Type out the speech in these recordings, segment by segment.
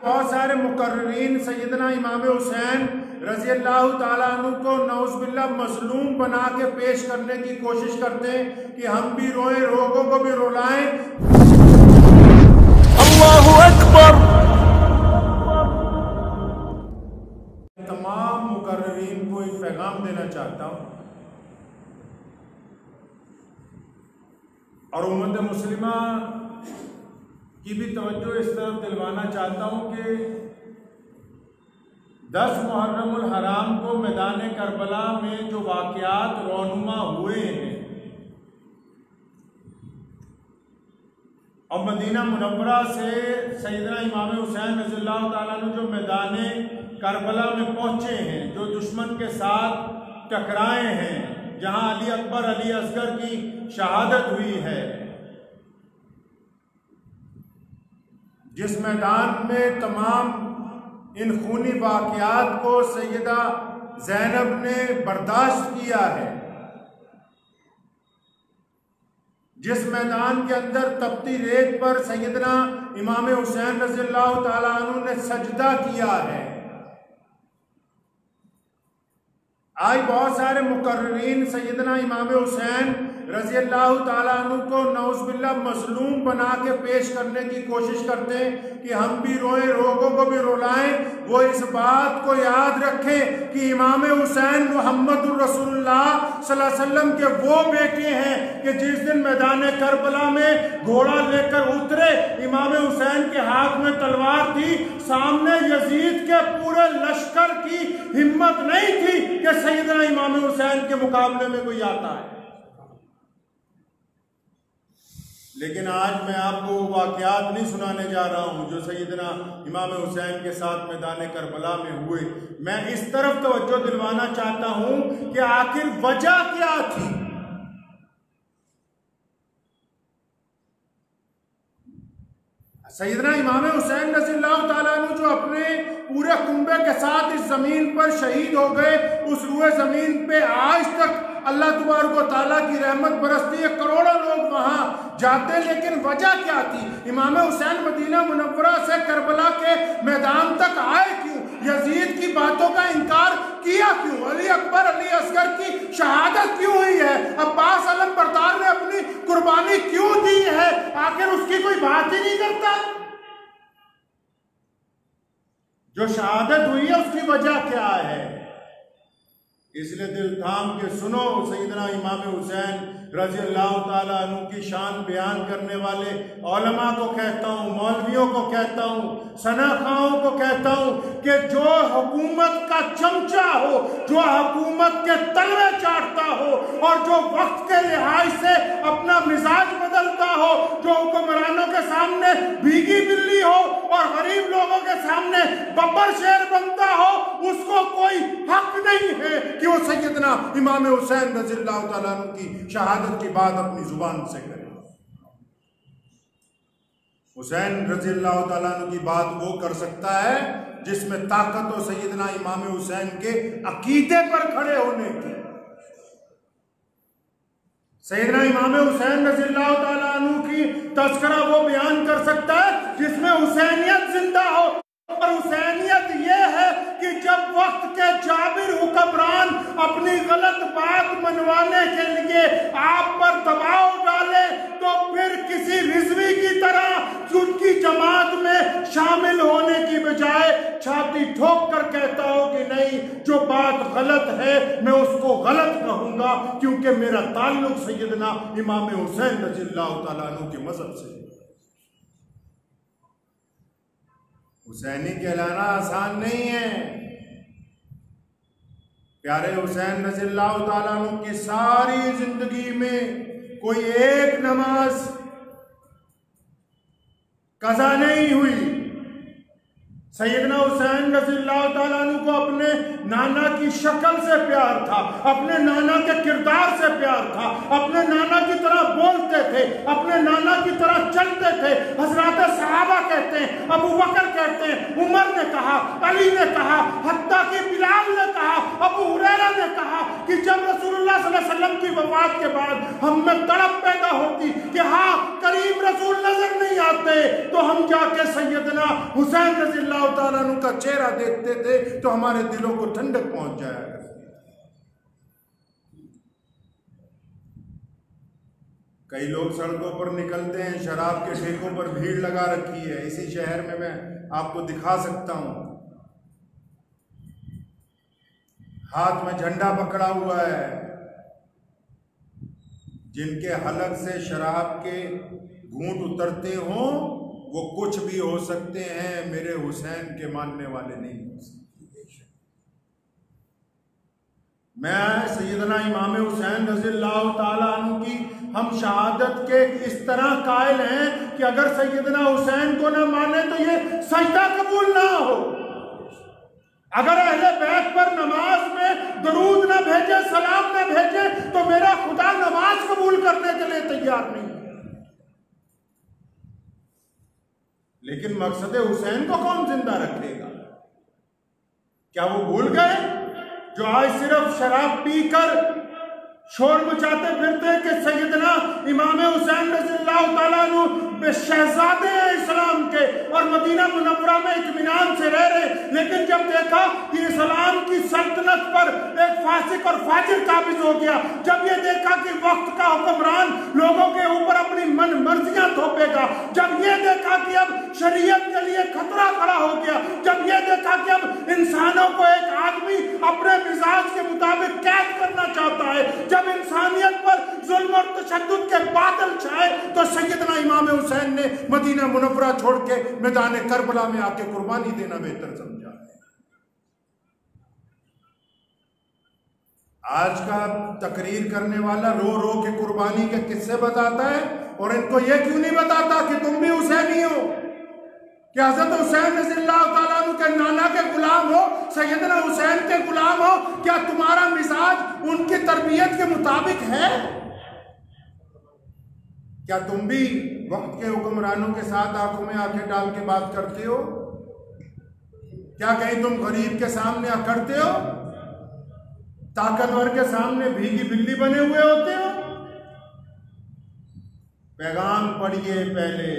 बहुत सारे मुकर्रिरीन सैयदना इमाम हुसैन रज़ी अल्लाह ताला अन्हु को नौज़ुबिल्लाह मज़लूम बना के पेश करने की कोशिश करते हैं कि हम भी रोएं, लोगों को भी रुलाएं। अल्लाहु अकबर। तमाम मुकर्रिरीन को एक पैगाम देना चाहता हूँ और उम्मत मुस्लिमा की भी तवज्जो इस तरफ दिलवाना चाहता हूँ कि 10 मुहर्रमुल हराम को मैदान करबला में जो वाक़यात रोनुमा हुए हैं और मदीना मुनव्वरा से सैयदना इमाम हुसैन रज़ियल्लाहु ताला अन्हु जो मैदान करबला में पहुँचे हैं, जो दुश्मन के साथ टकराए हैं, जहाँ अली अकबर अली असगर की शहादत हुई है, जिस मैदान में तमाम इन खूनी वाक़यात को सैयदा ज़ैनब ने बर्दाश्त किया है, जिस मैदान के अंदर तपती रेत पर सैयदना इमाम हुसैन रज़ियल्लाहु ताला अन्हु ने सजदा किया है। आज बहुत सारे मुकर्रिरीन सैयदना इमाम हुसैन रज़ियल्लाहु ताला अन्हु को नौज़ुबिल्लाह मज़लूम बना के पेश करने की कोशिश करते हैं कि हम भी रोएं, लोगों को भी रुलाएं। वो इस बात को याद रखें कि इमाम हुसैन मुहम्मदुर रसूलुल्लाह सल्लल्लाहु अलैहि वसल्लम के वो बेटे हैं कि जिस दिन मैदान करबला में घोड़ा लेकर उतरे, इमाम हुसैन के हाथ में तलवार थी, सामने यजीद के पूरे लश्कर की हिम्मत नहीं थी कि सैयदना इमाम हुसैन के मुकाबले में कोई आता है। लेकिन आज मैं आपको वाक़यात नहीं सुनाने जा रहा हूँ जो सैयदना इमाम हुसैन के साथ मैदान करबला में हुए। मैं इस तरफ तवज्जो दिलवाना चाहता हूँ कि आखिर वजह क्या थी। सैयदना इमाम हुसैन रज़ियल्लाहु ताला अन्हु जो अपने पूरे कुंबे के साथ इस जमीन पर शहीद हो गए, उस रुए जमीन पे आज तक अल्लाह तबारक व तआला की रहमत बरसती है, करोड़ों लोग वहां जाते हैं। लेकिन वजह क्या थी? इमाम हुसैन मदीना मुनव्वरा से करबला के मैदान तक आए क्यों? यजीद की बातों का इनकार किया क्यों? अली अकबर अली असगर की शहादत क्यों हुई है? अब्बास आलम बरदार ने अपनी कुर्बानी क्यों दी है? आखिर उसकी कोई बात ही नहीं करता। जो शहादत हुई है उसकी वजह क्या है? इसलिए दिल थाम के सुनो। सैयदना इमाम हुसैन रज़ियल्लाहु ताला अन्हु की शान बयान करने वाले उलमा को कहता हूँ, मौलवियों को कहता हूँ, सनाखाओं को कहता हूँ कि जो हुकूमत का चमचा हो, जो हुकूमत के तलवे चाटता हो और जो वक्त के लिहाज से अपना मिजाज बदलता हो, जो हुक्मरानों के सामने भीगी बिल्ली हो और गरीब लोगों के सामने बब्बर शेर बनता हो, उसको कोई हक नहीं है कि वो सैयदना इमाम हुसैन रज़ियल्लाहु ताला अन्हु की शहादत की बात अपनी जुबान से करे। हुसैन रज़ियल्लाहु ताला अन्हु की बात वो कर सकता है जिसमें ताकत हो सैयदना इमाम हुसैन के अकीदे पर खड़े होने की। सैयदना इमाम हुसैन रज़ियल्लाहु ताला अन्हु की तज़किरा वो बयान कर सकता है जिसमें हुसैनियत जिंदा हो। और हुसैनियत ये है कि जब वक्त के जाबिर हुक्मरान अपनी गलत बात मनवाने के लिए आप पर दबाव डाले तो फिर किसी रिजवी की तरह उनकी जमात में शामिल होने की बजाय छाती ठोक कर कहता हो कि नहीं, जो बात गलत है मैं उसको गलत कहूंगा क्योंकि मेरा ताल्लुक सैयदना इमाम हुसैन रज़ियल्लाहु ताला अन्हु के मजहब से। हुसैनी कहलाना आसान नहीं है। प्यारे हुसैन रज़ियल्लाहु ताला अन्हु की सारी जिंदगी में कोई एक नमाज कज़ा नहीं हुई। सैयदना हुसैन रज़ियल्लाहु ताला अन्हु को अपने नाना की शक्ल से प्यार था, अपने नाना के किरदार से प्यार था, अपने नाना की तरह बोलते थे, अपने नाना की तरह चलते थे। हज़रात सहाबा कहते हैं, अबू बकर कहते हैं, उमर ने कहा, अली ने कहा, हत्ता कि बिलाल ने कहा, अबू हुरैरा ने कहा कि जब रसूलुल्लाह सल्लल्लाहु अलैहि वसल्लम की वफात के बाद हम में तड़प पैदा होती कि हाँ करीम रसूल नजर नहीं आते, तो हम जाके सैयदना हुसैन रज़ियल्लाहु ताला अन्हु का चेहरा देखते थे तो हमारे दिलों को ठंडक पहुंच जाया करती। कई लोग सड़कों पर निकलते हैं, शराब के ठेकों पर भीड़ लगा रखी है। इसी शहर में मैं आपको दिखा सकता हूं, हाथ में झंडा पकड़ा हुआ है, जिनके हलक से शराब के घूंट उतरते हों वो कुछ भी हो सकते हैं, मेरे हुसैन के मानने वाले नहीं हो सकते। मैं सैयदना इमाम हुसैन रज़ियल्लाहु ताला अन्हु की हम शहादत के इस तरह कायल हैं कि अगर सैयदना हुसैन को ना माने तो ये सजदा कबूल ना हो। अगर अहले बैत पर नमाज में दरूद ना भेजे, सलाम ना भेजे, तो मेरा खुदा नमाज कबूल करने के लिए तैयार नहीं। लेकिन मकसद हुसैन को कौन जिंदा रखेगा? क्या वो भूल गए जो आज सिर्फ शराब पीकर शोर मचाते फिरते हैं कि सैयदना इमाम हुसैन रज़ियल्लाहु ताला अन्हु शहजादे हैं इस्लाम के और मदीना मुनव्वरा में इत्मीनान से रह रहे, लेकिन जब देखा कि इस्लाम की सल्तनत पर एक फासिक और फाजिर काबिज हो गया, जब ये देखा कि वक्त का हुक्मरान लोगों के ऊपर अपनी मन मर्जियां थोपेगा, जब ये देखा कि अब शरीयत के लिए खतरा खड़ा हो गया, जब ये देखा कि अब इंसानों को एक आदमी अपने मिजाज के मुताबिक कैद करना चाहता है, जब इंसानियत पर जुल्म और तशद्दुद के बादल छाए, तो सैयदना इमाम हुसैन ने मदीना मुनव्वरा छोड़ के मैदान करबला में आके कुर्बानी देना बेहतर समझा। आज का तकरीर करने वाला रो रो के कुर्बानी के किस्से बताता है और इनको यह क्यों नहीं बताता कि तुम भी हुसैनी हो, कि हज़रत हुसैन रज़ियल्लाहु ताला अन्हु के नाना के गुलाम हो, सैयदना हुसैन के गुलाम हो। क्या तुम्हारा मिजाज उनकी तरबियत के मुताबिक है? क्या तुम भी वक्त के हुक्मरानों के साथ आंखों में आंखें डाल के बात करते हो? क्या कहीं तुम गरीब के सामने अकड़ते हो, ताकतवर के सामने भीगी बिल्ली बने हुए होते हो? पैगाम पढ़िए पहले,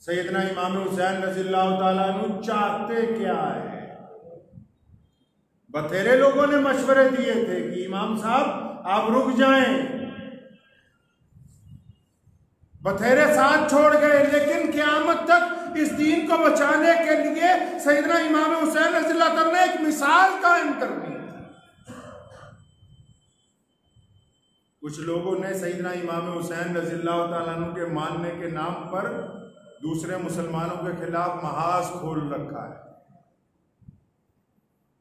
सैयदना इमाम हुसैन रज़ियल्लाहु ताला अन्हु चाहते क्या है? बथेरे लोगों ने मशवरे दिए थे कि इमाम साहब आप रुक जाएं, बथेरे साथ छोड़ गए, लेकिन क़यामत तक इस दीन को बचाने के लिए सैयदना इमाम हुसैन रज़ियल्लाहु ताला ने एक मिसाल कायम करनी। कुछ लोगों ने सैयदना इमाम हुसैन रज़ियल्लाहु ताला अन्हु के मानने के नाम पर दूसरे मुसलमानों के खिलाफ महाज खोल रखा है,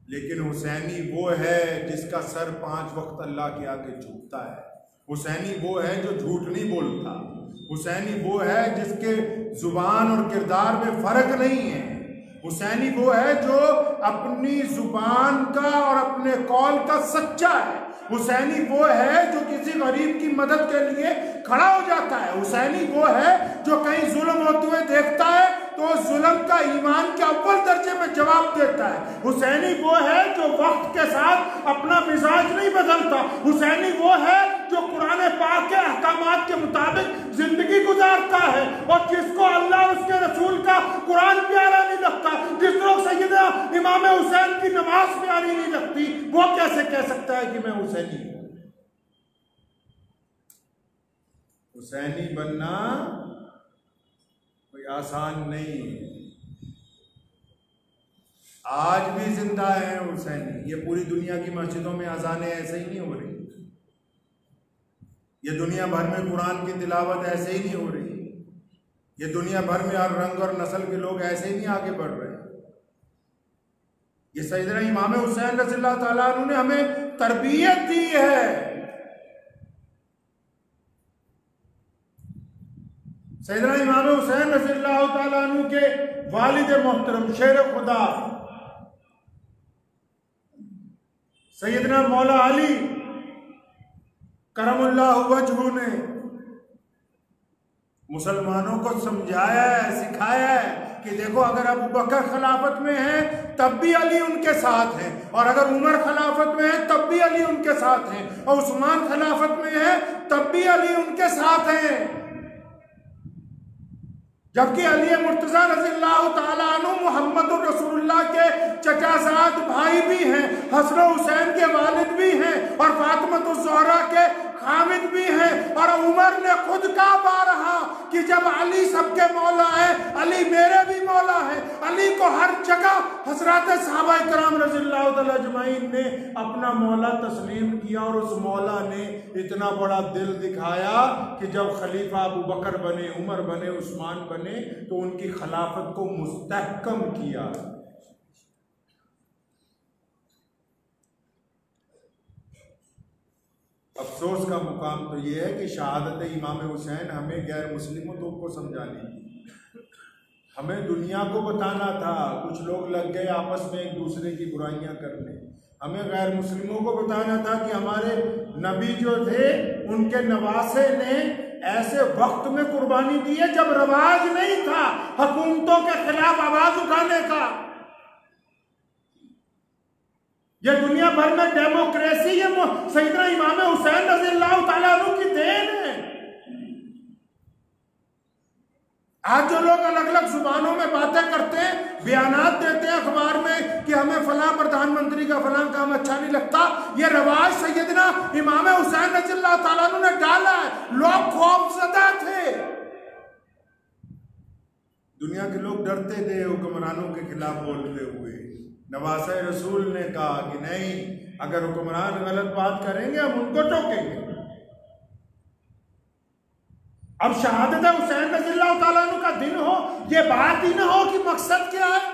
लेकिन हुसैनी वो है जिसका सर 5 वक्त अल्लाह के आगे झुकता है। हुसैनी वो है जो झूठ नहीं बोलता। हुसैनी वो है जिसके जुबान और किरदार में फर्क नहीं है। हुसैनी वो है जो अपनी जुबान का और अपने कौल का सच्चा है। हुसैनी वो है जो किसी गरीब की मदद के लिए खड़ा हो जाता है। हुसैनी वो है जो कहीं जुल्म होते हुए देखता है तो जुल्म का ईमान के अव्वल दर्जे में जवाब देता है। हुसैनी वो है जो वक्त के साथ अपना मिजाज नहीं बदलता। हुसैनी वो है जो कुरान पाक के अहकामात के मुताबिक जिंदगी गुजारता है, और जिसको अल्लाह उसके रसूल का कुरान प्यारा नहीं लगता, जिसको सैयदना इमाम हुसैन की नमाज प्यारी नहीं लगती, वो कैसे कह सकता है कि मैं हुसैनी हूं? हुसैनी बनना कोई आसान नहीं है। आज भी जिंदा है हुसैनी। ये पूरी दुनिया की मस्जिदों में अजानें ऐसे ही नहीं हो रही, ये दुनिया भर में कुरान की तिलावत ऐसे ही नहीं हो रही, ये दुनिया भर में हर रंग और नस्ल के लोग ऐसे ही नहीं आगे बढ़ रहे। ये सैयदना इमाम हुसैन रज़ियल्लाहु ताला अन्हु ने हमें तरबियत दी है। सैयदना इमाम हुसैन रज़ियल्लाहु ताला अन्हु के वालिद मोहतरम शेर खुदा सैयदना मौला अली करमुल्लाहु वजहू ने मुसलमानों को समझाया है, सिखाया है कि देखो, अगर अबू बकर खिलाफत में है तब भी अली उनके साथ हैं, और अगर उमर खिलाफत में है तब भी अली उनके साथ हैं, और उस्मान खिलाफत में है तब भी अली उनके साथ हैं। जबकि अली मुर्तजा रज़ियल्लाहु ताला अन्हु मुहम्मदुर रसूलुल्लाह के चचाजाद भाई भी हैं, हसन हुसैन के वालिद भी हैं, और फातिमतुज़ ज़हरा के हामिद भी हैं। और उमर ने खुद कहा बारहा कि जब अली सबके मौला है, अली मेरे भी मौला है। अली को हर जगह हज़रात सहाबा किराम रज़ियल्लाहु ताला अजमाइन ने अपना मौला तस्लीम किया, और उस मौला ने इतना बड़ा दिल दिखाया कि जब खलीफा अबू बकर बने, उमर बने, उस्मान बने, तो उनकी खिलाफत को मुस्तहकम किया। अफसोस का मुकाम तो यह है कि शहादत इमाम हुसैन हमें गैर मुस्लिमों को समझानी, हमें दुनिया को बताना था। कुछ लोग लग गए आपस में एक दूसरे की बुराइयां करने। हमें गैर मुस्लिमों को बताना था कि हमारे नबी जो थे उनके नवासे ने ऐसे वक्त में कुर्बानी दी है जब रवाज नहीं था हुकूमतों के खिलाफ आवाज उठाने का। ये दुनिया भर में डेमोक्रेसी ये सैयदना इमाम हुसैन रज़ियल्लाहु ताला अन्हु की देन है। आज जो लोग अलग अलग जुबानों में बातें करते हैं, बयानात देते हैं अखबार में कि हमें फलां प्रधानमंत्री का फलां काम अच्छा नहीं लगता, ये रवाज सैयदना इमाम हुसैन रज़ियल्लाहु ताला अन्हु ने डाला है। लोग खौफज़दा थे, दुनिया के लोग डरते थे हुक्मरानों के खिलाफ बोलते हुए। नवासे रसूल ने कहा कि नहीं, अगर हुक्मरान गलत बात करेंगे हम उनको टोकेंगे। अब शहादत हुसैन रज़ियल्लाहु ताला अन्हु का दिन हो, ये बात ही ना हो कि मकसद क्या है।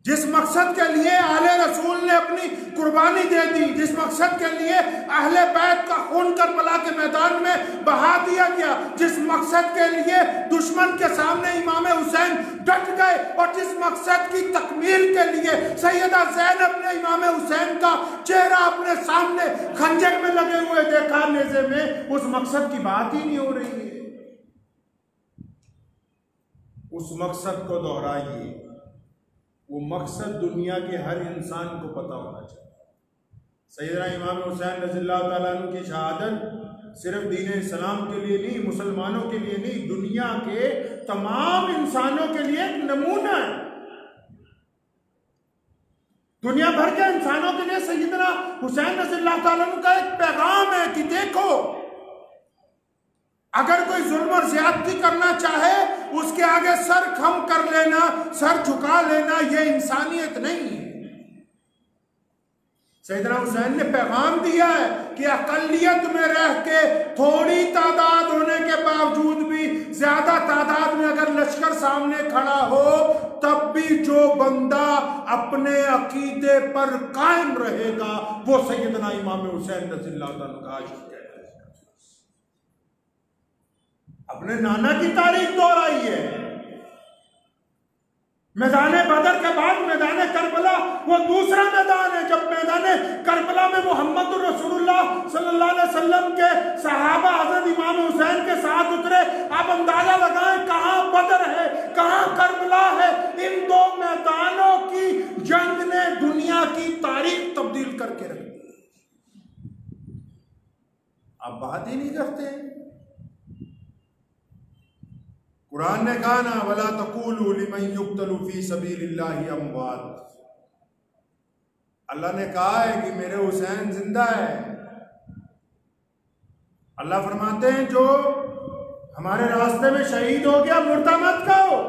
जिस मकसद के लिए आले रसूल ने अपनी कुर्बानी दे दी, जिस मकसद के लिए अहले बैत का खून करबला के मैदान में बहा दिया गया, जिस मकसद के लिए दुश्मन के सामने इमाम हुसैन डट गए, और जिस मकसद की तकमील के लिए सैयदा ज़ैनब ने इमाम हुसैन का चेहरा अपने सामने खंजर में लगे हुए देखा नेज़े में, उस मकसद की बात ही नहीं हो रही है। उस मकसद को दोहराइए। वो मकसद दुनिया के हर इंसान को पता होना चाहिए। सैयदना इमाम हुसैन रज़ियल्लाहु ताला अन्हु की शहादत सिर्फ दीन इस्लाम के लिए नहीं, मुसलमानों के लिए नहीं, दुनिया के तमाम इंसानों के लिए एक नमूना है। दुनिया भर के इंसानों के लिए सैयदना हुसैन रज़ियल्लाहु ताला अन्हु का एक पैगाम है कि देखो, अगर कोई जुल्म और ज्यादती करना चाहे उसके आगे सर खम कर लेना, सर झुका लेना, ये इंसानियत नहीं है। सैयदना हुसैन ने पैगाम दिया है कि अकलियत में रह के थोड़ी तादाद होने के बावजूद भी ज्यादा तादाद में अगर लश्कर सामने खड़ा हो, तब भी जो बंदा अपने अकीदे पर कायम रहेगा वो सैयदना इमाम हुसैन रज़ियल्लाहु ताला का आशिक है। अपने नाना की तारीख दोहराई है। मैदान बदर के बाद मैदान करबला वो दूसरा मैदान है। जब मैदान करबला में मोहम्मद रसूलुल्लाह सल्लल्लाहु अलैहि वसल्लम के सहाबा हजरत इमाम हुसैन के साथ उतरे, आप अंदाजा लगाएं कहां बदर है, कहां करबला है। इन दो मैदानों की जंग ने दुनिया की तारीख तब्दील करके रख दी। आप बात ही नहीं करते। कुरान ने कहा ना, वला तक़ूलू लिमन युक़्तलू फ़ी सबीलिल्लाहि अमवात। अल्लाह ने कहा है कि मेरे हुसैन जिंदा है। अल्लाह फरमाते हैं जो हमारे रास्ते में शहीद हो गया मुर्दा मत कहो।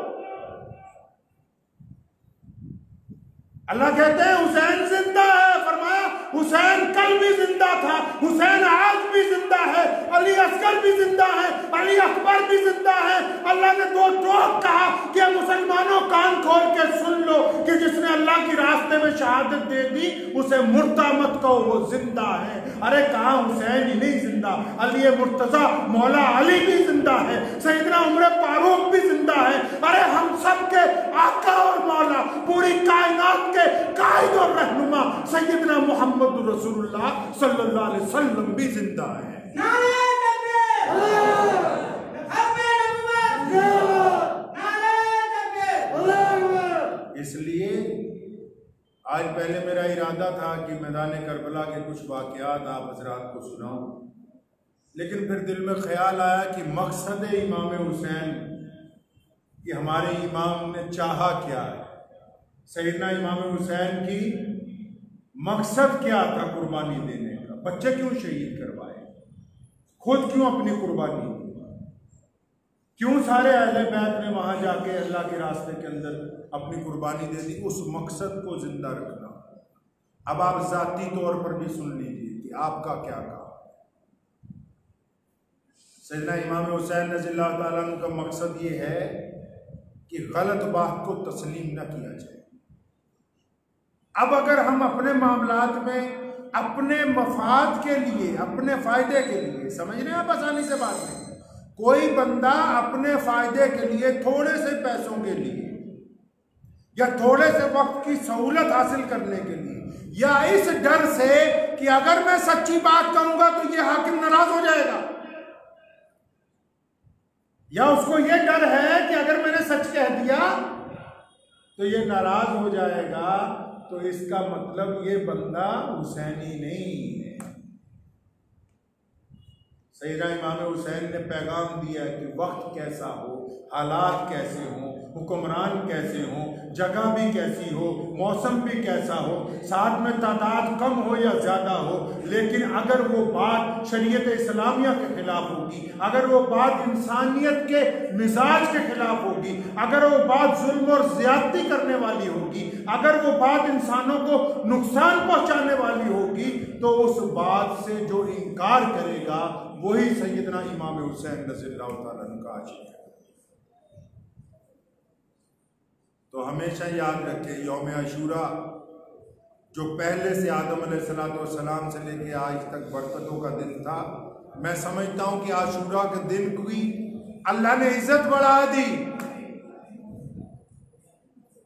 अल्लाह कहते हैं हुसैन जिंदा है। फरमाया हुसैन कल भी जिंदा था, हुसैन आज भी जिंदा है, अली असगर भी जिंदा है, अली अकबर भी जिंदा है। अल्लाह ने दो टोक कहा कि मुसलमानों कान खोल के सुन लो कि जिसने अल्लाह की रास्ते में शहादत दे दी उसे मुर्दा मत कहो, वो जिंदा है। अरे कहा हुसैन ही नहीं जिंदा, अली मुर्तजा मौला अली भी जिंदा है, सैयदना उमर फारूक भी जिंदा है। अरे हम सब के आका और मौला, पूरी कायनात के कायद और रहनुमा सैयदना मोहम्मद रसूलुल्लाह सल्लल्लाहु अलैहि वसल्लम भी जिंदा है। इसलिए आज पहले मेरा इरादा था कि मैदान करबला के कुछ वाक़यात आप हज़रात को सुनाऊं, लेकिन फिर दिल में ख्याल आया कि मकसद इमाम हुसैन कि हमारे इमाम ने चाहा क्या है, सैयदना इमाम हुसैन की मकसद क्या था कुर्बानी देने का, बच्चे क्यों शहीद करवाए, खुद क्यों अपनी कुर्बानी दी, क्यों सारे अहले बैत ने वहां जाके अल्लाह के रास्ते के अंदर अपनी कुर्बानी दे दी, उस मकसद को जिंदा रखना। अब आप जाती तौर पर भी सुन लीजिए कि आपका क्या काम। सैयदना इमाम हुसैन रज़ियल्लाहु ताला अन्हु का मकसद ये है कि गलत बात को तस्लीम न किया जाए। अब अगर हम अपने मामलात में अपने मफाद के लिए, अपने फायदे के लिए, समझ रहे हैं आप आसानी से बात नहीं, कोई बंदा अपने फायदे के लिए, थोड़े से पैसों के लिए या थोड़े से वक्त की सहूलत हासिल करने के लिए, या इस डर से कि अगर मैं सच्ची बात करूंगा तो ये हाकिम नाराज हो जाएगा, या उसको ये डर है कि अगर मैंने सच कह दिया तो ये नाराज हो जाएगा, तो इसका मतलब ये बंदा हुसैनी नहीं है। सैयदना इमाम हुसैन ने पैगाम दिया कि वक्त कैसा हो, हालात कैसे हों, हुक्मरान कैसे हों, जगह भी कैसी हो, मौसम भी कैसा हो, साथ में तादाद कम हो या ज़्यादा हो, लेकिन अगर वो बात शरीयत इस्लामिया के खिलाफ होगी, अगर वो बात इंसानियत के मिजाज के खिलाफ होगी, अगर वो बात जुल्म और ज़्यादती करने वाली होगी, अगर वो बात इंसानों को नुकसान पहुंचाने वाली होगी, तो उस बात से जो इनकार करेगा वही सैयदना इमाम हुसैन रज़ियल्लाहु ताला अन्हु का आशिक है। तो हमेशा याद रखें, यौम आशूरा जो पहले से आदम अलैहिस्सलाम से लेके आज तक बरकतों का दिन था, मैं समझता हूं कि आशूरा के दिन की अल्लाह ने इज्जत बढ़ा दी।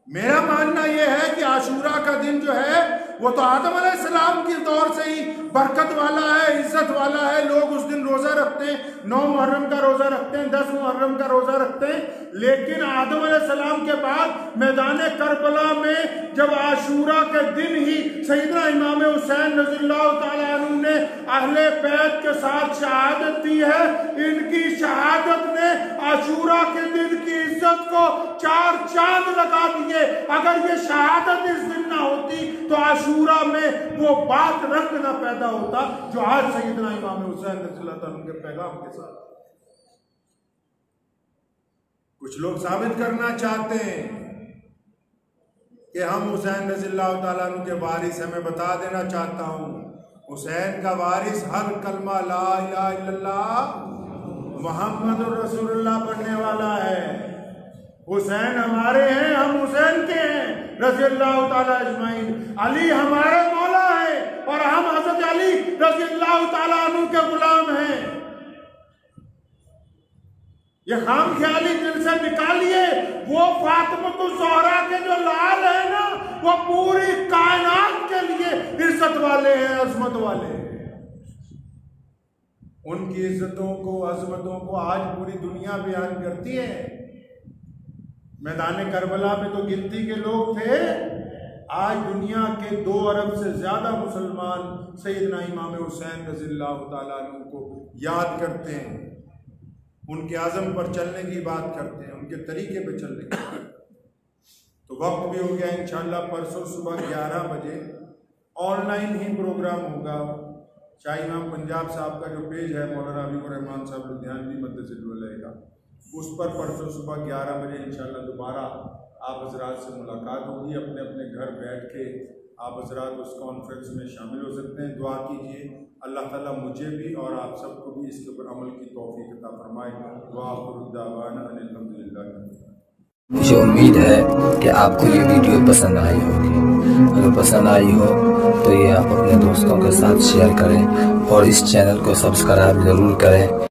मेरा मानना यह है कि आशूरा का दिन जो है वो तो आदम अलैहिस्सलाम के दौर से ही बरकत वाला है, इज्जत वाला है। लोग उस दिन रोजा रखते हैं, 9 मुहर्रम का रोजा रखते हैं, 10 मुहर्रम का रोजा रखते हैं, लेकिन आदम अलैहिस्सलाम के बाद मैदान करबला में जब आशूरा के दिन ही सैयदना इमाम हुसैन रज़ियल्लाहु ताला अन्हु ने अहले बैत के साथ शहादत दी है, इनकी शहादत ने आशूरा के दिन की इज्जत को 4 चांद लगा दिए। अगर ये शहादत इस दिन ना होती तो आशूरा में वो बात रंग ना पैदा होता जो आज सैयदना इमाम हुसैन रज़ियल्लाहु ताला के पैगाम के साथ। कुछ लोग साबित करना चाहते हैं कि हम हुसैन रज़ियल्लाहु ताला अन्हु के वारिस हैं। मैं बता देना चाहता हूं, हुसैन का वारिस हर कलमा ला इलाहा इल्लल्लाह मुहम्मदुर रसूलुल्लाह पढ़ने वाला है। हुसैन हमारे हैं, हम हुसैन के हैं रज़ियल्लाहु ताला अजमाइन। अली हमारे मौला है और हम हज़रत अली रज़ियल्लाहु ताला अन्हु के गुलाम हैं। ये खाम ख्याली दिल से निकालिए। वो फातिमा ज़हरा के जो लाल है ना, वो पूरी कायनात के लिए इज्जत वाले हैं, अजमत वाले हैं। उनकी इज्जतों को, अजमतों को आज पूरी दुनिया बयान करती है। मैदान करबला में तो गिनती के लोग थे, आज दुनिया के 2 अरब से ज्यादा मुसलमान सैयदना इमाम हुसैन रज़ियल्लाहु ताला अन्हु को याद करते हैं, उनके आज़म पर चलने की बात करते हैं, उनके तरीके पर चलने की बात करते हैं। तो वक्त भी हो गया, इंशाअल्लाह परसों सुबह 11 बजे ऑनलाइन ही प्रोग्राम होगा। शाह इमाम पंजाब साहब का जो पेज है, मौलाना हबीबुर रहमान साहब लुधियानवी मद्दसिल्लु अलैह, उस पर परसों सुबह 11 बजे इंशाअल्लाह दोबारा आप हज़रात से मुलाकात होगी। अपने अपने घर बैठ के आप हज़रात उस कॉन्फ्रेंस में शामिल हो सकते हैं। दुआ कीजिए अल्लाह ताला मुझे भी और आप सबको भी इसके ऊपर अमल की तौफीक अता फरमाए। दुआ खुरुद्दावाना अल्हम्दुलिल्लाह। मुझे उम्मीद है कि आपको ये वीडियो पसंद आई होगी। अगर पसंद आई हो तो ये आप अपने दोस्तों के साथ शेयर करें और इस चैनल को सब्सक्राइब जरूर करें।